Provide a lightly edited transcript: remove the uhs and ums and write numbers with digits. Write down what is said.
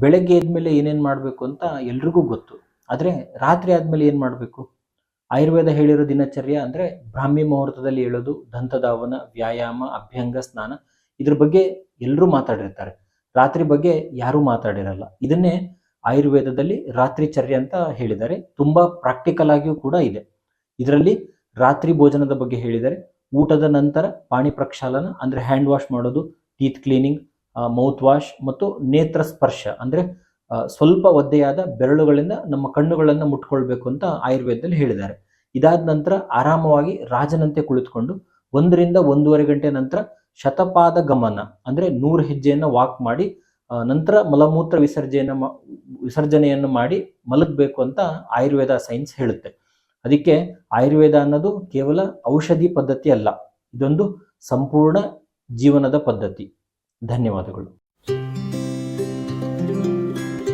ಬೆಳಗ್ಗೆ ಎದ್ಮೇಲೆ ಏನೇನು ಮಾಡಬೇಕು ಅಂತ ಎಲ್ರಿಗೂ ಗೊತ್ತು. ಆದರೆ ರಾತ್ರಿ ಆದಮೇಲೆ ಏನು ಮಾಡಬೇಕು? ಆಯುರ್ವೇದ ಹೇಳಿರೋ ದಿನಚರ್ಯ ಅಂದರೆ ಬ್ರಾಹ್ಮಿ ಮುಹೂರ್ತದಲ್ಲಿ ಹೇಳೋದು, ದಂತಧಾವನ, ವ್ಯಾಯಾಮ, ಅಭ್ಯಂಗ, ಸ್ನಾನ, ಇದ್ರ ಬಗ್ಗೆ ಎಲ್ಲರೂ ಮಾತಾಡಿರ್ತಾರೆ. ರಾತ್ರಿ ಬಗ್ಗೆ ಯಾರೂ ಮಾತಾಡಿರಲ್ಲ. ಇದನ್ನೇ ಆಯುರ್ವೇದದಲ್ಲಿ ರಾತ್ರಿ ಚರ್ಯ ಅಂತ ಹೇಳಿದ್ದಾರೆ. ತುಂಬ ಪ್ರಾಕ್ಟಿಕಲ್ ಆಗಿಯೂ ಕೂಡ ಇದೆ. ಇದರಲ್ಲಿ ರಾತ್ರಿ ಭೋಜನದ ಬಗ್ಗೆ ಹೇಳಿದರೆ, ಊಟದ ನಂತರ ಪಾಣಿ ಪ್ರಕ್ಷಾಲನ ಅಂದರೆ ಹ್ಯಾಂಡ್ ವಾಶ್ ಮಾಡೋದು, ಟೀತ್ ಕ್ಲೀನಿಂಗ್, ಮೌತ್ ವಾಶ್ ಮತ್ತು ನೇತ್ರ ಸ್ಪರ್ಶ ಅಂದರೆ ಸ್ವಲ್ಪ ಒದ್ದೆಯಾದ ಬೆರಳುಗಳಿಂದ ನಮ್ಮ ಕಣ್ಣುಗಳನ್ನು ಮುಟ್ಕೊಳ್ಬೇಕು ಅಂತ ಆಯುರ್ವೇದದಲ್ಲಿ ಹೇಳಿದ್ದಾರೆ. ಇದಾದ ನಂತರ ಆರಾಮವಾಗಿ ರಾಜನಂತೆ ಕುಳಿತುಕೊಂಡು 1 ರಿಂದ 1.5 ಗಂಟೆ ನಂತರ ಶತಪಾದ ಗಮನ ಅಂದರೆ 100 ಹೆಜ್ಜೆಯನ್ನು ವಾಕ್ ಮಾಡಿ ನಂತರ ಮಲಮೂತ್ರ ವಿಸರ್ಜನೆಯನ್ನು ಮಾಡಿ ಮಲಗಬೇಕು ಅಂತ ಆಯುರ್ವೇದ ಸೈನ್ಸ್ ಹೇಳುತ್ತೆ. ಅದಕ್ಕೆ ಆಯುರ್ವೇದ ಅನ್ನೋದು ಕೇವಲ ಔಷಧಿ ಪದ್ಧತಿ ಅಲ್ಲ, ಇದೊಂದು ಸಂಪೂರ್ಣ ಜೀವನದ ಪದ್ಧತಿ. ಧನ್ಯವಾದಗಳು.